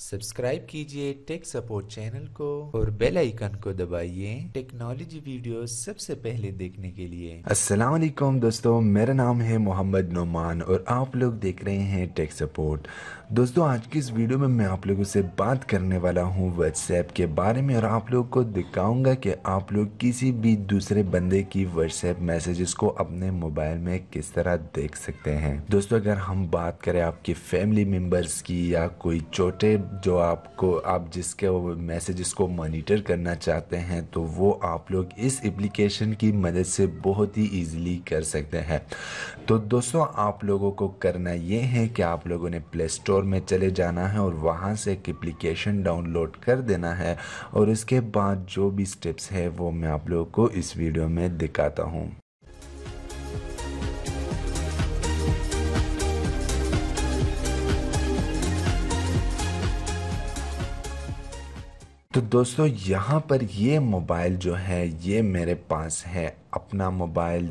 Subscribe कीजिए tech support channel को और बेल आइकन को दबाइए टेक्नोलॉजी वीडियो सबसे पहले देखने के लिए। अस्सलाम वालेकुम दोस्तों, मेरा नाम है मोहम्मद नोमान और आप लोग देख रहे हैं टेक सपोर्ट। दोस्तों, आज की इस वीडियो में मैं आप लोगों से बात करने वाला हूं व्हाट्सएप के बारे में और आप लोगों को दिखाऊंगा कि आप लोग किसी भी दूसरे बंदे की व्हाट्सएप मैसेजेस को अपने मोबाइल में किस तरह देख सकते हैं। दोस्तों, अगर हम बात करें आपके फैमिली मेम्बर्स की या कोई छोटे जो आप जिसके मैसेजेस को मॉनिटर करना चाहते हैं, तो वो आप लोग इस एप्लीकेशन की मदद से बहुत ही इजीली कर सकते हैं। तो दोस्तों, आप लोगों को करना ये है कि आप लोगों ने प्ले स्टोर में चले जाना है और वहाँ से एक एप्लीकेशन डाउनलोड कर देना है और इसके बाद जो भी स्टेप्स है वो मैं आप लोगों को इस वीडियो में दिखाता हूँ। तो दोस्तों, यहाँ पर ये मोबाइल जो है ये मेरे पास है अपना मोबाइल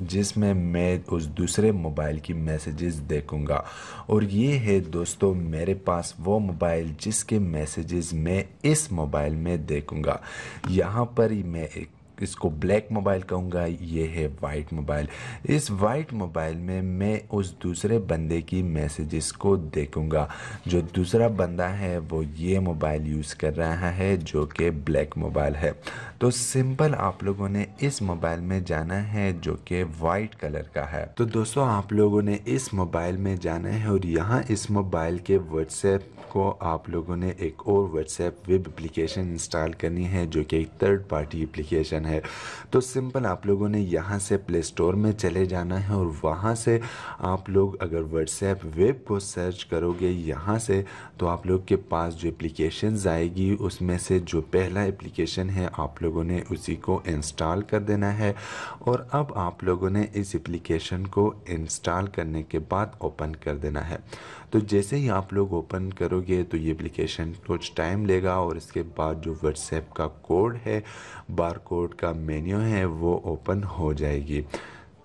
जिसमें मैं उस दूसरे मोबाइल की मैसेजेस देखूंगा। और ये है दोस्तों मेरे पास वो मोबाइल जिसके मैसेजेस मैं इस मोबाइल में देखूंगा। यहाँ पर मैं इसको ब्लैक मोबाइल कहूँगा, ये है वाइट मोबाइल। इस वाइट मोबाइल में मैं उस दूसरे बंदे की मैसेजेस को देखूँगा। जो दूसरा बंदा है वो ये मोबाइल यूज़ कर रहा है जो कि ब्लैक मोबाइल है। तो सिंपल आप लोगों ने इस मोबाइल में जाना है जो कि वाइट कलर का है। तो दोस्तों, आप लोगों ने इस मोबाइल में जाना है और यहाँ इस मोबाइल के व्हाट्सएप को आप लोगों ने एक और व्हाट्सएप वेब एप्लीकेशन इंस्टॉल करनी है जो कि एक थर्ड पार्टी एप्लीकेशन है। तो सिंपल आप लोगों ने यहाँ से प्ले स्टोर में चले जाना है और वहाँ से आप लोग अगर व्हाट्सएप वेब को सर्च करोगे यहाँ से, तो आप लोग के पास जो एप्लीकेशंस आएगी उसमें से जो पहला एप्लीकेशन है आप लोगों ने उसी को इंस्टॉल कर देना है। और अब आप लोगों ने इस एप्लीकेशन को इंस्टॉल करने के बाद ओपन कर देना है। तो जैसे ही आप लोग ओपन करोगे तो ये एप्लीकेशन कुछ टाइम लेगा और इसके बाद जो व्हाट्सएप का कोड है, बार कोड का मेन्यू है, वो ओपन हो जाएगी।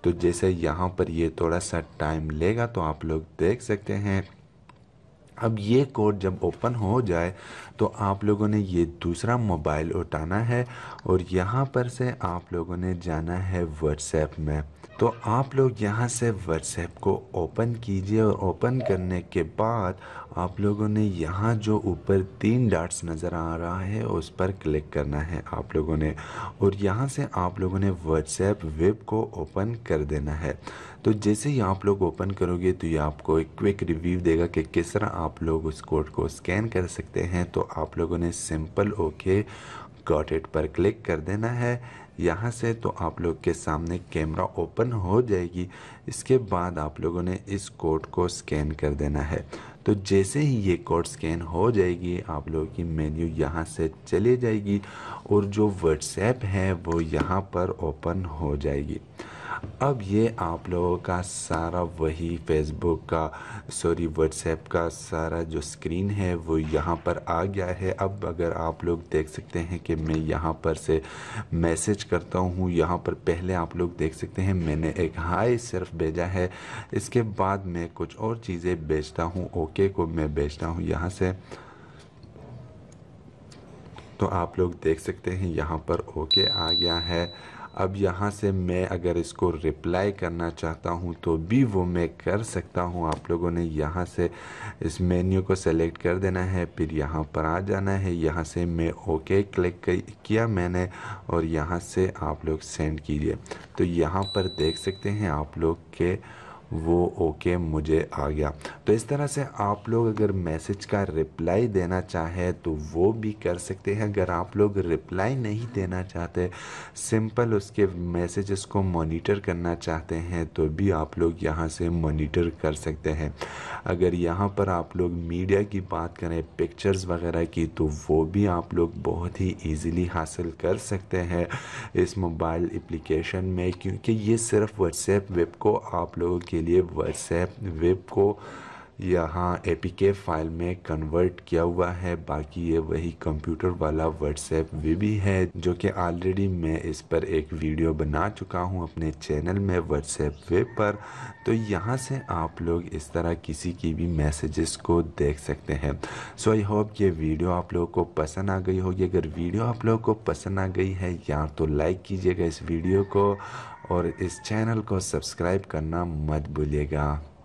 तो जैसे यहाँ पर ये थोड़ा सा टाइम लेगा तो आप लोग देख सकते हैं। अब ये कोड जब ओपन हो जाए तो आप लोगों ने ये दूसरा मोबाइल उठाना है और यहाँ पर से आप लोगों ने जाना है व्हाट्सएप में। तो आप लोग यहाँ से व्हाट्सएप को ओपन कीजिए और ओपन करने के बाद आप लोगों ने यहाँ जो ऊपर 3 डॉट्स नज़र आ रहा है उस पर क्लिक करना है आप लोगों ने, और यहाँ से आप लोगों ने व्हाट्सएप वेब को ओपन कर देना है। तो जैसे ही आप लोग ओपन करोगे तो ये आपको एक क्विक रिव्यू देगा कि किस तरह आप लोग उस कोड को स्कैन कर सकते हैं। तो आप लोगों ने सिंपल ओके गॉट इट पर क्लिक कर देना है यहाँ से। तो आप लोग के सामने कैमरा ओपन हो जाएगी। इसके बाद आप लोगों ने इस कोड को स्कैन कर देना है। तो जैसे ही ये कोड स्कैन हो जाएगी आप लोगों की मेन्यू यहाँ से चली जाएगी और जो व्हाट्सएप है वो यहाँ पर ओपन हो जाएगी। अब ये आप लोगों का सारा वही व्हाट्सएप का सारा जो स्क्रीन है वो यहाँ पर आ गया है। अब अगर आप लोग देख सकते हैं कि मैं यहाँ पर से मैसेज करता हूँ, यहाँ पर पहले आप लोग देख सकते हैं मैंने एक हाय सिर्फ भेजा है। इसके बाद मैं कुछ और चीज़ें भेजता हूँ, ओके को मैं भेजता हूँ यहाँ से। तो आप लोग देख सकते हैं यहाँ पर ओके आ गया है। अब यहाँ से मैं अगर इसको रिप्लाई करना चाहता हूँ तो भी वो मैं कर सकता हूँ। आप लोगों ने यहाँ से इस मेन्यू को सेलेक्ट कर देना है, फिर यहाँ पर आ जाना है। यहाँ से मैं ओके क्लिक किया मैंने और यहाँ से आप लोग सेंड कीजिए। तो यहाँ पर देख सकते हैं आप लोग के वो ओके मुझे आ गया। तो इस तरह से आप लोग अगर मैसेज का रिप्लाई देना चाहे तो वो भी कर सकते हैं। अगर आप लोग रिप्लाई नहीं देना चाहते, सिंपल उसके मैसेजेस को मॉनिटर करना चाहते हैं, तो भी आप लोग यहाँ से मॉनिटर कर सकते हैं। अगर यहाँ पर आप लोग मीडिया की बात करें, पिक्चर्स वगैरह की, तो वो भी आप लोग बहुत ही ईज़िली हासिल कर सकते हैं इस मोबाइल एप्लीकेशन में, क्योंकि ये सिर्फ व्हाट्सएप वेब को आप लोगों के लिए व्हाट्सएप वेब को यहाँ एपीके फाइल में कन्वर्ट किया हुआ है। बाकी ये वही कंप्यूटर वाला व्हाट्सएप वे भी है जो कि ऑलरेडी मैं इस पर एक वीडियो बना चुका हूँ अपने चैनल में व्हाट्सएप वेब पर। तो यहाँ से आप लोग इस तरह किसी की भी मैसेजेस को देख सकते हैं। सो आई होप ये वीडियो आप लोगों को पसंद आ गई होगी। अगर वीडियो आप लोगों को पसंद आ गई है या तो लाइक कीजिएगा इस वीडियो को और इस चैनल को सब्सक्राइब करना मत भूलिएगा।